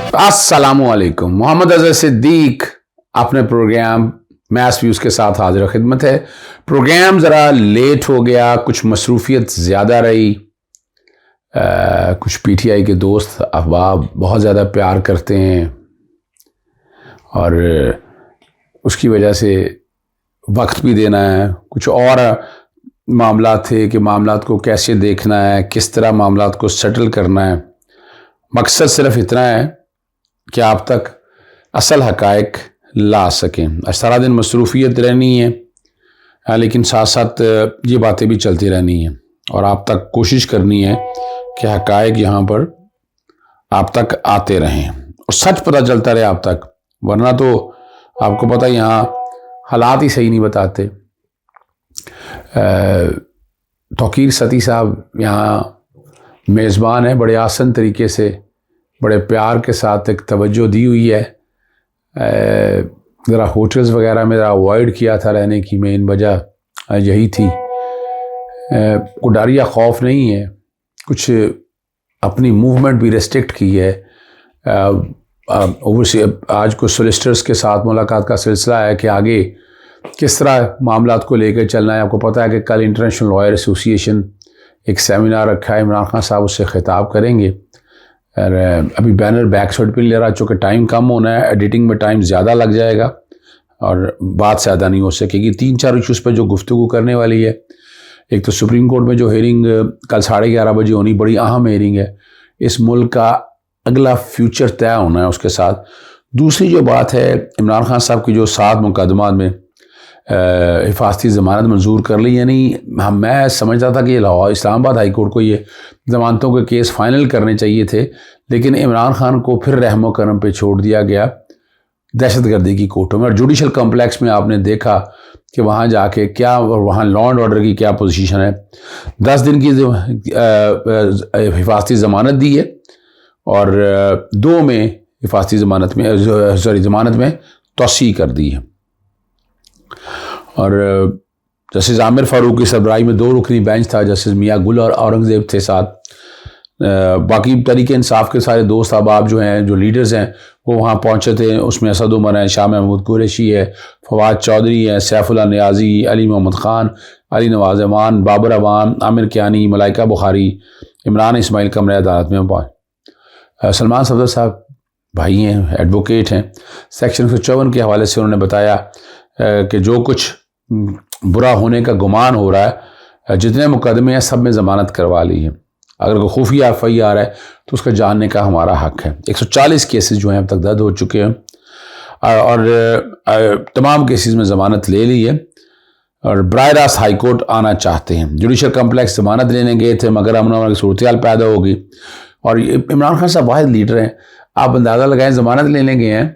अस्सलामुअलैकुम। मोहम्मद अजहर सिद्दीक अपने programme maths views के साथ हाजिर खिदमत है। प्रोग्राम ज़रा लेट हो गया, कुछ मसरूफियत ज़्यादा रही। कुछ पीटीआई के दोस्त अहबाब बहुत ज़्यादा प्यार करते हैं और उसकी वजह से वक्त भी देना है। कुछ और मामला थे कि मामलात को कैसे देखना है, किस तरह मामलात को सेटल करना है। मकसद सिर्फ इतना है कि आप तक असल हकायक ला सकें। सारा दिन मसरूफियत रहनी है, लेकिन साथ साथ ये बातें भी चलती रहनी हैं और आप तक कोशिश करनी है कि हकायक यहाँ पर आप तक आते रहें और सच पता चलता रहे आप तक। वरना तो आपको पता यहाँ हालात ही सही नहीं बताते। तौकीर सती साहब यहाँ मेज़बान है, बड़े आसान तरीके से बड़े प्यार के साथ एक तवज्जो दी हुई है। ज़रा होटल्स वगैरह में ज़रा अवॉइड किया था रहने की, मेन वजह यही थी। कोई डर या खौफ नहीं है, कुछ अपनी मूवमेंट भी रेस्ट्रिक्ट की है। आज कुछ सोलिसिटर्स के साथ मुलाकात का सिलसिला है कि आगे किस तरह मामलात को लेकर चलना है। आपको पता है कि कल इंटरनेशनल लॉयर एसोसिएशन एक सेमिनार रखा है, इमरान खान साहब उससे खिताब करेंगे। और अभी बैनर बैक साइड पे ले रहा, चूँकि टाइम कम होना है, एडिटिंग में टाइम ज़्यादा लग जाएगा और बात ज़्यादा नहीं हो सकेगी। 3-4 इशूज़ पर जो गुफ्तगू करने वाली है, एक तो सुप्रीम कोर्ट में जो हेयरिंग कल 11:30 बजे होनी, बड़ी अहम हेयरिंग है। इस मुल्क का अगला फ्यूचर तय होना है उसके साथ। दूसरी जो बात है, इमरान खान साहब की जो 7 मुकदमात में हिफाजती ज़मानत मंजूर कर ली। यानी मैं समझता था कि लाहौर इस्लामाबाद हाई कोर्ट को ये ज़मानतों के केस फाइनल करने चाहिए थे, लेकिन इमरान खान को फिर रहमो करम पे छोड़ दिया गया दहशतगर्दी की कोर्टों में। और जुडिशल कम्प्लेक्स में आपने देखा कि वहाँ जाके क्या, वहाँ लॉ एंड ऑर्डर की क्या पोजीशन है। 10 दिन की हिफाजती ज़मानत दी है और 2 में हिफाजती ज़मानत में ज़मानत में तोसी कर दी है। और जस्टिस आमिर फारूक की सरबराही में 2 रुकनी बेंच था, जस्टिस मियाँ गुल और औरंगज़ेब थे साथ। बाकी तरीके इंसाफ के सारे दोस्त अहबाब जो हैं, जो लीडर्स हैं, वो वहाँ पहुँचे थे। उसमें असद उमर हैं, शाह महमूद कुरैशी है, फवाद चौधरी हैं, सैफुल्लाह नियाज़ी, अली मोहम्मद ख़ान, अली नवाज़ अमान, बाबर अवान, आमिर कियानी, मलाइका बुखारी, इमरान इस्माइल कमरे अदालत में पहुँचे। सलमान सफदर साहब भाई हैं, एडवोकेट हैं। सेक्शन 154 के हवाले से उन्होंने बताया कि जो कुछ बुरा होने का गुमान हो रहा है, जितने मुकदमे हैं सब में ज़मानत करवा ली है। अगर कोई खुफिया FIR है तो उसका जानने का हमारा हक है। 140 केसेस जो हैं अब तक दर्ज हो चुके हैं और तमाम केसेस में ज़मानत ले ली है और बराह रास्त हाई कोर्ट आना चाहते हैं। जुडिशल कम्प्लेक्स ज़मानत लेने गए थे, मगर अमन की सूरत हाल पैदा होगी। और इमरान खान साहब वाहिद लीडर हैं, आप अंदाज़ा लगाएं, ज़मानत लेने गए हैं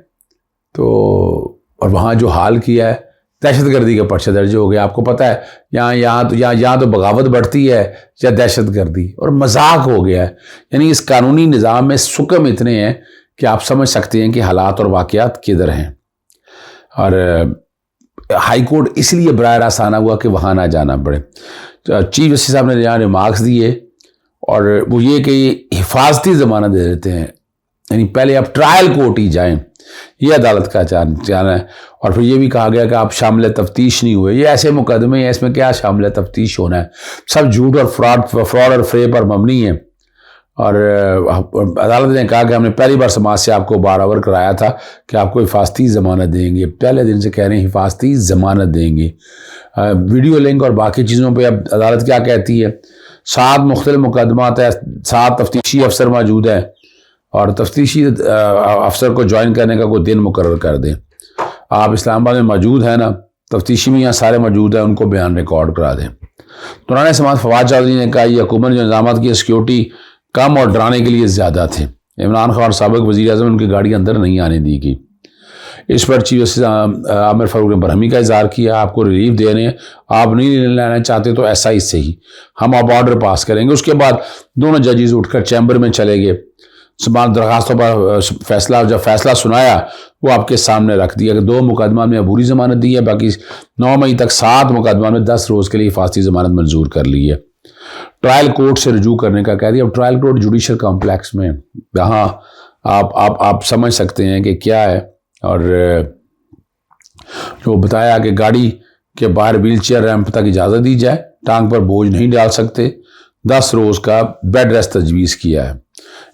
तो, और वहाँ जो हाल किया है, दहशतगर्दी का पर्चा दर्ज हो गया। आपको पता है यहाँ तो बगावत बढ़ती है या दहशतगर्दी, और मजाक हो गया है। यानी इस कानूनी निज़ाम में सुकम इतने हैं कि आप समझ सकते हैं कि हालात और वाक़यात किधर हैं। और हाई कोर्ट इसलिए बराह रास्त आना हुआ कि वहाँ ना जाना पड़े। चीफ जस्टिस साहब ने यहाँ रिमार्क्स दिए और वो ये कि हिफाजती ज़मानत दे देते हैं, यानी पहले आप ट्रायल कोर्ट ही जाएं, ये अदालत का जाना है। और फिर ये भी कहा गया कि आप शामिल तफ्तीश नहीं हुए। ये ऐसे मुकदमे हैं, इसमें क्या शामिल तफ्तीश होना है, सब झूठ और फ्रॉड और फ्रे पर मबनी है। और अदालत ने कहा कि हमने पहली बार समाज से आपको बारआवर कराया था कि आपको हिफाजती ज़मानत देंगे। पहले दिन से कह रहे हैं हिफाजती ज़मानत देंगे। वीडियो लिंक और बाकी चीज़ों पर अब अदालत क्या कहती है। 7 मुख्तलिफ मुकदमात है, 7 तफ्तीशी अफसर मौजूद हैं और तफ्तीशी अफसर को ज्वाइन करने का कोई दिन मुकर्रर कर दें। आप इस्लामाबाद में मौजूद हैं ना, तफ्तीशी में यहाँ सारे मौजूद हैं, उनको बयान रिकॉर्ड करा दें। दौरान समात फवाद चौधरी ने कहा, यह हुकूमत जो इंतजाम की सिक्योरिटी कम और डराने के लिए ज़्यादा थे। इमरान खान और साबिक़ वज़ीर आज़म उनकी गाड़ी अंदर नहीं आने दी गई। इस पर चीफ जस्टिस आमिर फारूक ने बरहमी का इजहार किया, आपको रिलीफ दे रहे हैं, आप नहीं लेना चाहते तो ऐसा ही सही, हम अब ऑर्डर पास करेंगे। उसके बाद दोनों जजेस उठकर चैम्बर में चले गए। दरखास्तों पर जब फैसला सुनाया वो आपके सामने रख दिया कि 2 मुकदमा में अबूरी ज़मानत दी है, बाकी 9 मई तक 7 मुकदमा में 10 रोज़ के लिए हिफाजती ज़मानत मंजूर कर ली है। ट्रायल कोर्ट से रजू करने का कह दिया। अब ट्रायल कोर्ट जुडिशल कॉम्प्लेक्स में, यहाँ आप समझ सकते हैं कि क्या है। और जो बताया कि गाड़ी के बाहर व्हीलचेयर रैंप तक इजाज़त दी जाए, टांग पर बोझ नहीं डाल सकते, 10 रोज़ का बेड रेस्ट तजवीज़ किया है।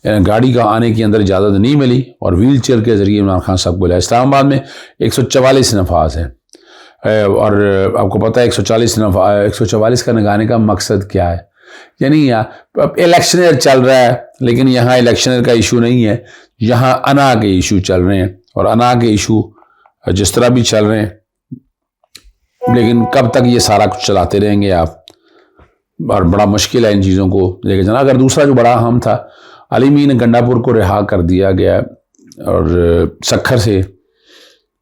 यानी गाड़ी का आने की अंदर इजाज़त नहीं मिली और व्हील चेयर के ज़रिए इमरान खान साहब को लिया। इस्लामाबाद में 144 नफाज है और आपको पता है 144 का लगाने का मकसद क्या है। यानी इलेक्शनर चल रहा है, लेकिन यहाँ इलेक्शनर का इशू नहीं है, यहाँ अना के इशू चल रहे हैं। और अना के इशू जिस तरह भी चल रहे हैं, लेकिन कब तक ये सारा कुछ चलाते रहेंगे आप, और बड़ा मुश्किल है इन चीज़ों को लेकर जाना। अगर दूसरा जो बड़ा अहम था, अली मीन गंडापुर को रिहा कर दिया गया और सक्खर से,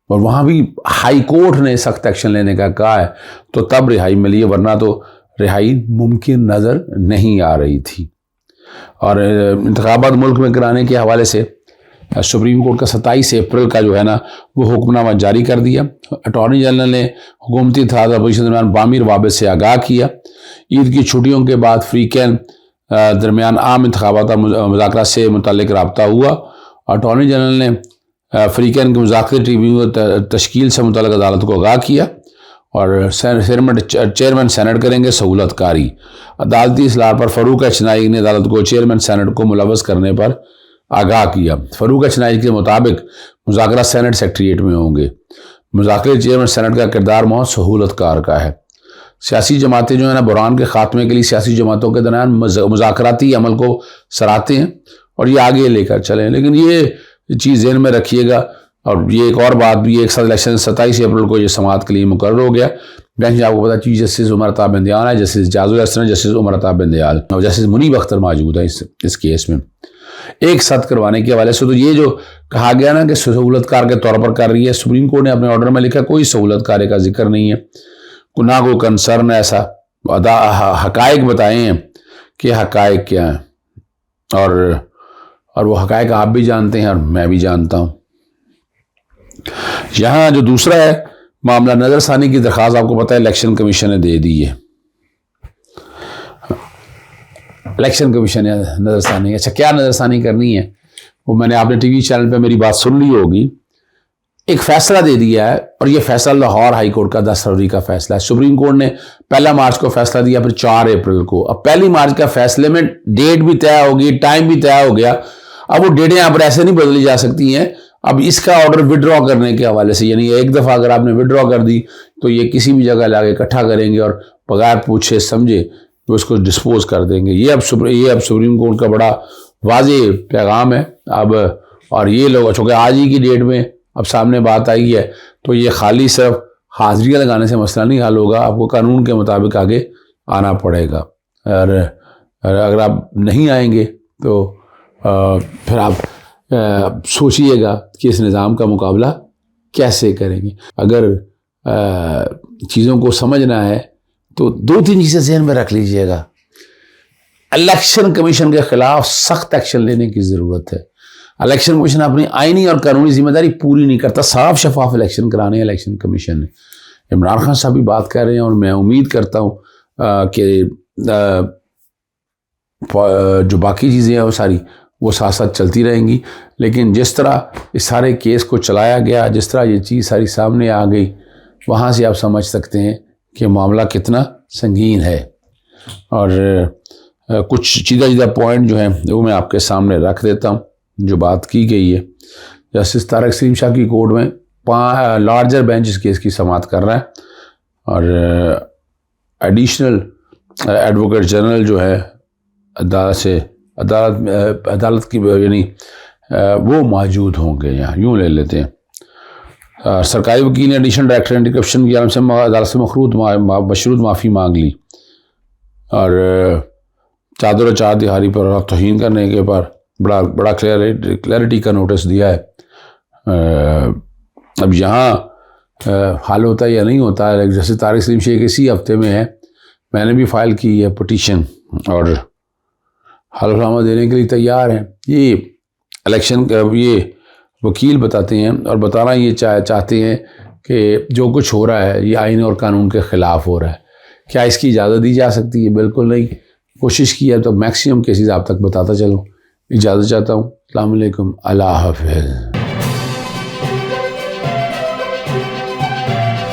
और वहाँ भी हाई कोर्ट ने सख्त एक्शन लेने का कहा है, तो तब रिहाई मिली है, वरना तो रिहाई मुमकिन नज़र नहीं आ रही थी। और इंतखाबात मुल्क में कराने के हवाले से सुप्रीम कोर्ट का 27 अप्रैल का जो है ना वो हुक्मनामा जारी कर दिया। अटॉर्नी जनरल ने हुकूमती इत्तेहाद अपोजिशन के दरमियान बामी रवाबित से आगाह किया। ईद की छुट्टियों के बाद फ्रीकैन दरमियान आम इंतखाबात और मुज़ाकरात से मुतल्लिक रब्ता हुआ। अटॉर्नी जनरल ने फ्रीकैन के मुज़ाकराती ट्रिब्यूनल तश्कील से मुतल्लिक अदालत को आगाह किया और चेयरमैन सेनेट करेंगे सहूलत कारी। अदालती इसलाह पर फ़रूक अचनाई ने अदालत को चेयरमैन सेनेट को मुलव्वस करने पर आगाह किया। फ़रूक अचनाई के मुताबिक मुज़ाकरात सेनेट सेक्रेटेरिएट में होंगे। मुज़ाकरे चेयरमैन सेनेट का किरदार बहुत सहूलत कार का है। सियासी जमातें जो है ना बुरहान के ख़ात्मे के लिए सियासी जमातों के दरमियान मुज़ाकराती अमल को सराहते हैं और ये आगे लेकर चलें, लेकिन ये चीज़ ज़हन में रखिएगा। और ये एक और बात भी, एक साथ इलेक्शन 27 अप्रैल को ये समाअत के लिए मुकर्रर हो गया। बेंच आपको पता चीफ जस्टिस उमर अता बिंदयाल है, जस्टिस जाजुल हसन, जस्टिस उमर अता बिंदयाल और जस्टिस मुनीब अख्तर मौजूद है इस केस में। एक साथ करवाने के हवाले से तो ये जो कहा गया ना कि सहूलतकार के तौर पर कर रही है, सुप्रीम कोर्ट ने अपने ऑर्डर में लिखा कोई सहूलतकार का जिक्र नहीं है, ना कोई कंसर्न ऐसा। हकायक बताए हैं कि हकायक क्या है, और वो हकायक आप भी जानते हैं और मैं भी जानता हूँ। यहाँ जो दूसरा है मामला, नज़रसानी की दरख्वास्त आपको पता है इलेक्शन कमीशन ने दे दी है। इलेक्शन कमीशन ने नज़रसानी, अच्छा क्या नज़रसानी करनी है वो मैंने आपने टीवी चैनल पे मेरी बात सुन ली होगी। एक फैसला दे दिया है और ये फैसला लाहौर हाई कोर्ट का 10 फरवरी का फैसला है। सुप्रीम कोर्ट ने 1 मार्च को फैसला दिया, फिर 4 अप्रैल को। अब 1 मार्च का फैसले में डेट भी तय होगी, टाइम भी तय हो गया। अब वो डेटें यहाँ पर ऐसे नहीं बदली जा सकती हैं। अब इसका ऑर्डर विड्रॉ करने के हवाले से, यानी एक दफ़ा अगर आपने विड्रॉ कर दी तो ये किसी भी जगह लाके इकट्ठा करेंगे और बगैर पूछे समझे तो उसको डिस्पोज कर देंगे। ये अब सुप्रीम कोर्ट का बड़ा वाज़ेह पैगाम है। अब और ये लोग चूँकि आज ही की डेट में अब सामने बात आई है, तो ये खाली सिर्फ हाजिरियाँ लगाने से मसला नहीं हल होगा, आपको कानून के मुताबिक आगे आना पड़ेगा। और अगर आप नहीं आएंगे तो फिर आप सोचिएगा कि इस निज़ाम का मुकाबला कैसे करेंगे। अगर चीज़ों को समझना है तो 2-3 चीज़ें ज़हन में रख लीजिएगा। इलेक्शन कमीशन के खिलाफ सख्त एक्शन लेने की ज़रूरत है। इलेक्शन कमीशन अपनी आईनी और कानूनी जिम्मेदारी पूरी नहीं करता। साफ शफाफ इलेक्शन कराने इलेक्शन कमीशन ने। इमरान खान साहब भी बात कर रहे हैं और मैं उम्मीद करता हूँ कि जो बाकी चीज़ें हैं वो सारी वो साथ साथ चलती रहेंगी। लेकिन जिस तरह इस सारे केस को चलाया गया, जिस तरह ये चीज़ सारी सामने आ गई, वहाँ से आप समझ सकते हैं कि मामला कितना संगीन है। और कुछ सीधा पॉइंट जो हैं वो मैं आपके सामने रख देता हूँ जो बात की गई है। जस्टिस तारक सलीम शाह की कोर्ट में लार्जर बेंच इस केस की समाअत कर रहा है और एडिशनल एडवोकेट जनरल जो है अदालत की यानी वो मौजूद होंगे। यहाँ यूँ ले लेते हैं। सरकारी वकील ने एडिशनल डायरेक्टर एंटी करप्शन की जानब से अदालत से मशरूत माफ़ी मांग ली और चादर चार दिहाड़ी पर तौहीन करने के पर बड़ा क्लैरिटी का नोटिस दिया है। अब यहाँ हाल होता है या नहीं होता है, जैसे तारिक सलीम शेख इसी हफ्ते में है, मैंने भी फाइल की है पिटीशन और हलफनामा देने के लिए तैयार हैं। ये इलेक्शन ये वकील बताते हैं और बताना ये चाहते हैं कि जो कुछ हो रहा है ये आईन और कानून के ख़िलाफ़ हो रहा है। क्या इसकी इजाज़त दी जा सकती है? बिल्कुल नहीं। कोशिश की है तो मैक्सिमम केसेस आप तक बताता चलूँ इजाज़त चाहता हूँ। अस्सलाम वालेकुम, अल्लाह हाफ़िज़।